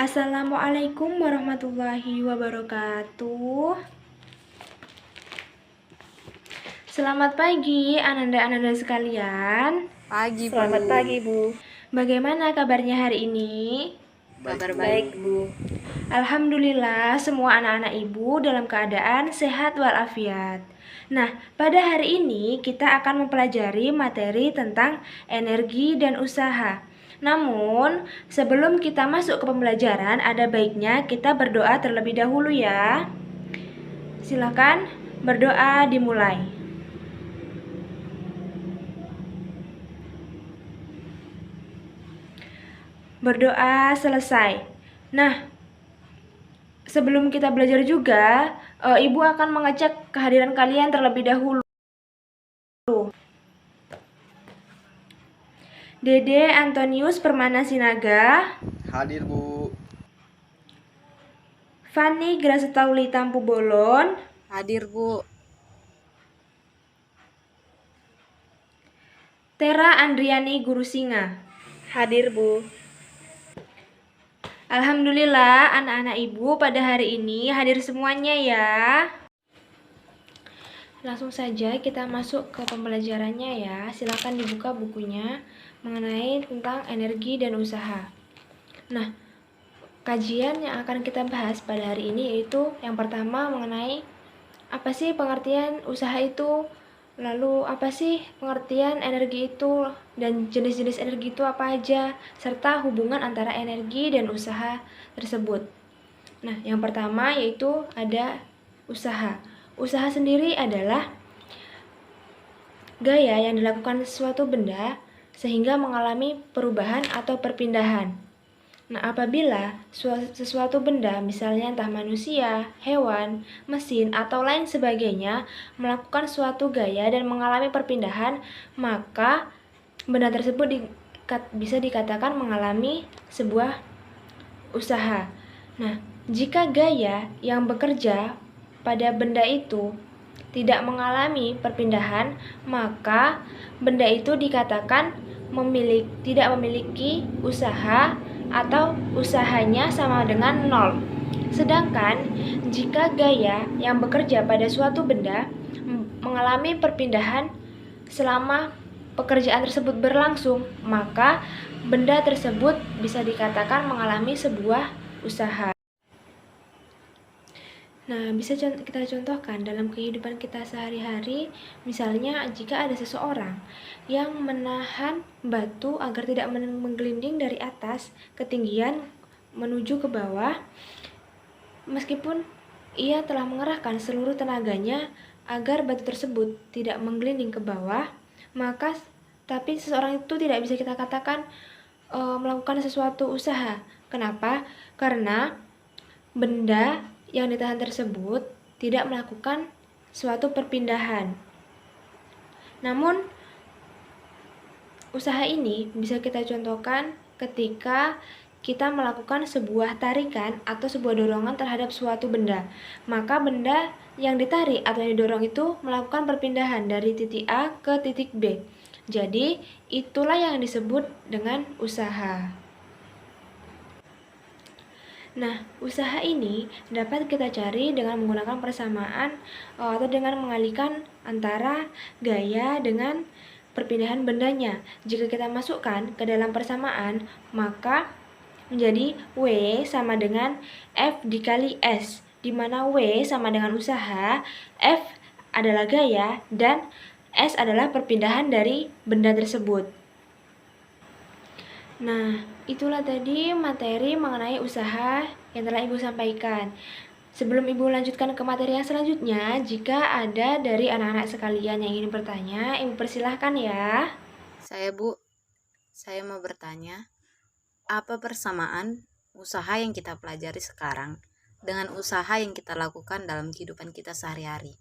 Assalamualaikum warahmatullahi wabarakatuh. Selamat pagi Ananda-ananda sekalian. Pagi, Bu. Selamat pagi, Bu. Bagaimana kabarnya hari ini? Kabar Baik, Bu. Alhamdulillah semua anak-anak ibu dalam keadaan sehat walafiat. Nah, pada hari ini kita akan mempelajari materi tentang energi dan usaha. Namun, sebelum kita masuk ke pembelajaran, ada baiknya kita berdoa terlebih dahulu ya. Silakan berdoa dimulai. Berdoa selesai. Nah, sebelum kita belajar juga, Ibu akan mengecek kehadiran kalian terlebih dahulu. Dede Antonius Permana Sinaga. Hadir, Bu. Fanny Grasetauli Tampu Bolon. Hadir, Bu. Tera Andriani Guru Singa. Hadir, Bu. Alhamdulillah anak-anak ibu pada hari ini hadir semuanya ya. Langsung saja kita masuk ke pembelajarannya ya. Silakan dibuka bukunya mengenai tentang energi dan usaha. Nah, kajian yang akan kita bahas pada hari ini yaitu yang pertama mengenai apa sih pengertian usaha itu, lalu apa sih pengertian energi itu, dan jenis-jenis energi itu apa aja, serta hubungan antara energi dan usaha tersebut. Nah, yang pertama yaitu ada usaha. Usaha sendiri adalah gaya yang dilakukan suatu benda sehingga mengalami perubahan atau perpindahan. Nah, apabila sesuatu benda, misalnya entah manusia, hewan, mesin, atau lain sebagainya, melakukan suatu gaya dan mengalami perpindahan, maka benda tersebut bisa dikatakan mengalami sebuah usaha. Nah, jika gaya yang bekerja pada benda itu tidak mengalami perpindahan, maka benda itu dikatakan tidak memiliki usaha atau usahanya sama dengan nol. Sedangkan jika gaya yang bekerja pada suatu benda mengalami perpindahan selama pekerjaan tersebut berlangsung, maka benda tersebut bisa dikatakan mengalami sebuah usaha. Nah, bisa kita contohkan dalam kehidupan kita sehari-hari, misalnya jika ada seseorang yang menahan batu agar tidak menggelinding dari atas ketinggian menuju ke bawah, meskipun ia telah mengerahkan seluruh tenaganya agar batu tersebut tidak menggelinding ke bawah, tapi seseorang itu tidak bisa kita katakan melakukan sesuatu usaha. Kenapa? Karena benda yang ditahan tersebut tidak melakukan suatu perpindahan. Namun, usaha ini bisa kita contohkan ketika kita melakukan sebuah tarikan atau sebuah dorongan terhadap suatu benda. Maka benda yang ditarik atau yang didorong itu melakukan perpindahan dari titik A ke titik B. Jadi, itulah yang disebut dengan usaha. Nah, usaha ini dapat kita cari dengan menggunakan persamaan atau dengan mengalihkan antara gaya dengan perpindahan bendanya. Jika kita masukkan ke dalam persamaan, maka menjadi W sama dengan F dikali S, di mana W sama dengan usaha, F adalah gaya, dan S adalah perpindahan dari benda tersebut. Nah, itulah tadi materi mengenai usaha yang telah Ibu sampaikan. Sebelum Ibu lanjutkan ke materi yang selanjutnya, jika ada dari anak-anak sekalian yang ingin bertanya, Ibu persilahkan ya. Saya mau bertanya, apa persamaan usaha yang kita pelajari sekarang dengan usaha yang kita lakukan dalam kehidupan kita sehari-hari?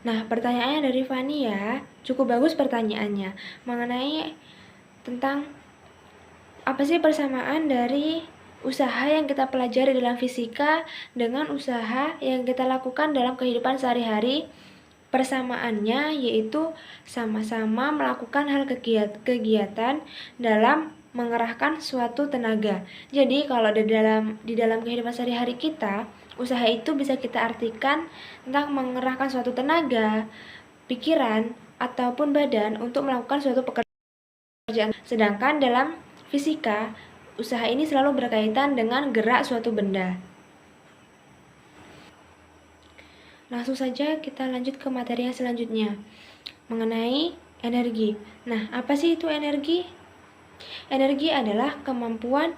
Nah, pertanyaannya dari Fani ya, cukup bagus pertanyaannya mengenai tentang Apa sih persamaan dari usaha yang kita pelajari dalam fisika dengan usaha yang kita lakukan dalam kehidupan sehari-hari? Persamaannya yaitu sama-sama melakukan hal kegiatan dalam mengerahkan suatu tenaga. Jadi kalau di dalam kehidupan sehari-hari kita, usaha itu bisa kita artikan tentang mengerahkan suatu tenaga, pikiran, ataupun badan untuk melakukan suatu pekerjaan. Sedangkan dalam fisika, usaha ini selalu berkaitan dengan gerak suatu benda. Langsung saja kita lanjut ke materi yang selanjutnya, mengenai energi. Nah, apa sih itu energi? Energi adalah kemampuan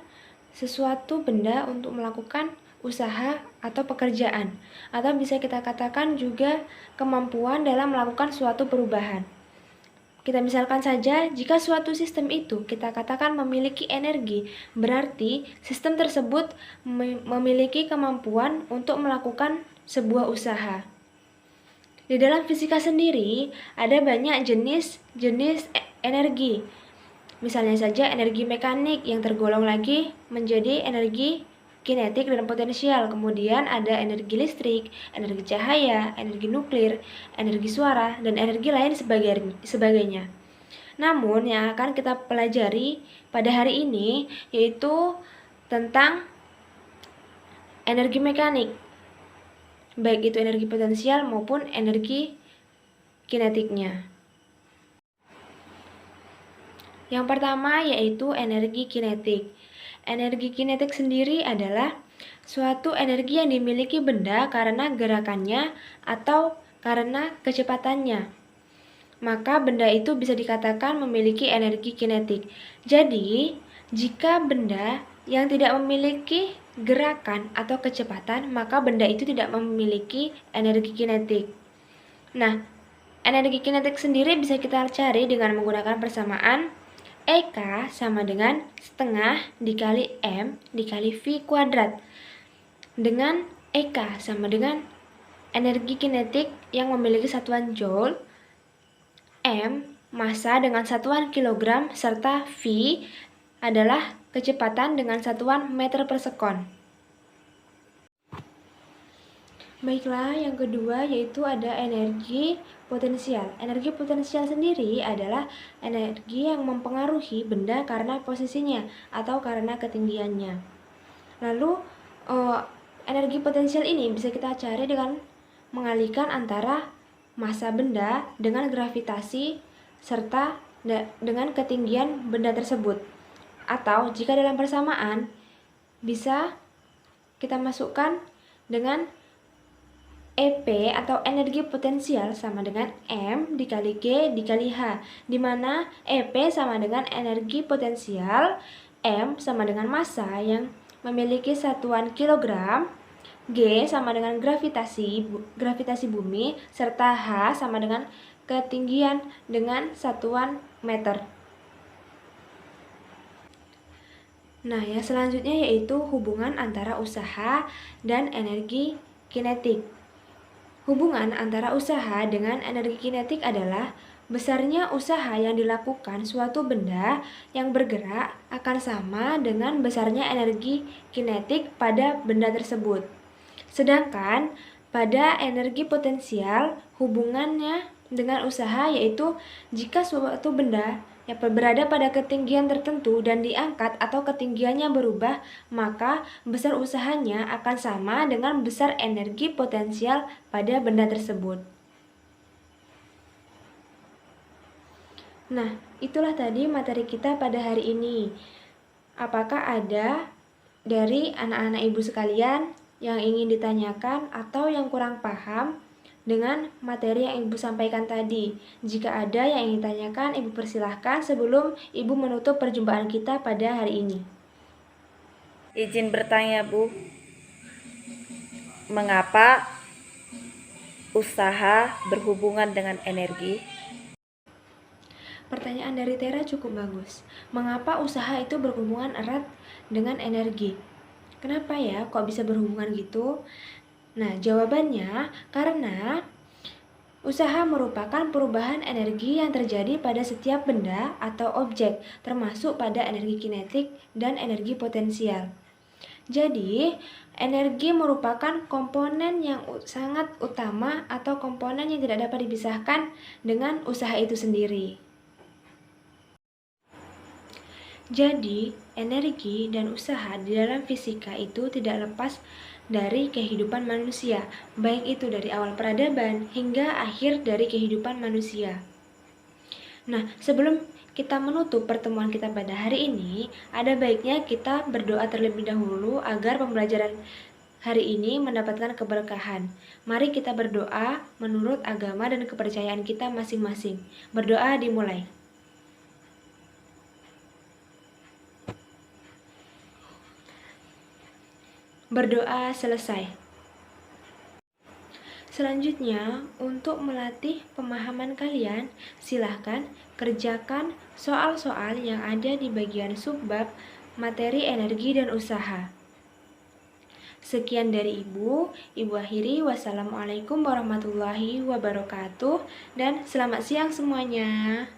sesuatu benda untuk melakukan usaha atau pekerjaan, atau bisa kita katakan juga kemampuan dalam melakukan suatu perubahan. Kita misalkan saja, jika suatu sistem itu kita katakan memiliki energi, berarti sistem tersebut memiliki kemampuan untuk melakukan sebuah usaha. Di dalam fisika sendiri, ada banyak jenis energi. Misalnya saja energi mekanik yang tergolong lagi menjadi energi kinetik dan potensial. Kemudian ada energi listrik, energi cahaya, energi nuklir, energi suara, dan energi lain sebagainya. Namun yang akan kita pelajari pada hari ini yaitu tentang energi mekanik, baik itu energi potensial maupun energi kinetiknya. Yang pertama yaitu energi kinetik. Energi kinetik sendiri adalah suatu energi yang dimiliki benda karena gerakannya atau karena kecepatannya. Maka benda itu bisa dikatakan memiliki energi kinetik. Jadi, jika benda yang tidak memiliki gerakan atau kecepatan, maka benda itu tidak memiliki energi kinetik. Nah, energi kinetik sendiri bisa kita cari dengan menggunakan persamaan EK sama dengan setengah dikali M dikali V kuadrat. Dengan EK sama dengan energi kinetik yang memiliki satuan Joule, M massa dengan satuan kilogram, serta V adalah kecepatan dengan satuan meter per sekon. Baiklah, yang kedua yaitu ada energi potensial. Energi potensial sendiri adalah energi yang mempengaruhi benda karena posisinya atau karena ketinggiannya. Lalu, energi potensial ini bisa kita cari dengan mengalihkan antara massa benda dengan gravitasi serta dengan ketinggian benda tersebut. Atau jika dalam persamaan bisa kita masukkan dengan EP atau energi potensial sama dengan M dikali G dikali H, di mana EP sama dengan energi potensial, M sama dengan massa yang memiliki satuan kilogram, G sama dengan gravitasi bumi, serta H sama dengan ketinggian dengan satuan meter. Nah, yang selanjutnya yaitu hubungan antara usaha dan energi kinetik. Hubungan antara usaha dengan energi kinetik adalah besarnya usaha yang dilakukan suatu benda yang bergerak akan sama dengan besarnya energi kinetik pada benda tersebut. Sedangkan pada energi potensial, hubungannya dengan usaha yaitu jika suatu benda yang berada pada ketinggian tertentu dan diangkat atau ketinggiannya berubah, maka besar usahanya akan sama dengan besar energi potensial pada benda tersebut. Nah, itulah tadi materi kita pada hari ini. Apakah ada dari anak-anak ibu sekalian yang ingin ditanyakan atau yang kurang paham dengan materi yang Ibu sampaikan tadi? Jika ada yang ingin ditanyakan, Ibu persilahkan sebelum Ibu menutup perjumpaan kita pada hari ini. Izin bertanya, Bu. Mengapa usaha berhubungan dengan energi? Pertanyaan dari Tera cukup bagus. Mengapa usaha itu berhubungan erat dengan energi? Kenapa ya kok bisa berhubungan gitu? Nah, jawabannya karena Usaha merupakan perubahan energi yang terjadi pada setiap benda atau objek, termasuk pada energi kinetik dan energi potensial. Jadi, energi merupakan komponen yang sangat utama atau komponen yang tidak dapat dipisahkan dengan usaha itu sendiri. Jadi, energi dan usaha di dalam fisika itu tidak lepas dari kehidupan manusia, baik itu dari awal peradaban hingga akhir dari kehidupan manusia. Nah, sebelum kita menutup pertemuan kita pada hari ini, ada baiknya kita berdoa terlebih dahulu agar pembelajaran hari ini mendapatkan keberkahan. Mari kita berdoa menurut agama dan kepercayaan kita masing-masing. Berdoa dimulai. Berdoa selesai. Selanjutnya, untuk melatih pemahaman kalian, silahkan kerjakan soal-soal yang ada di bagian subbab materi energi dan usaha. Sekian dari Ibu akhiri. Wassalamualaikum warahmatullahi wabarakatuh dan selamat siang semuanya.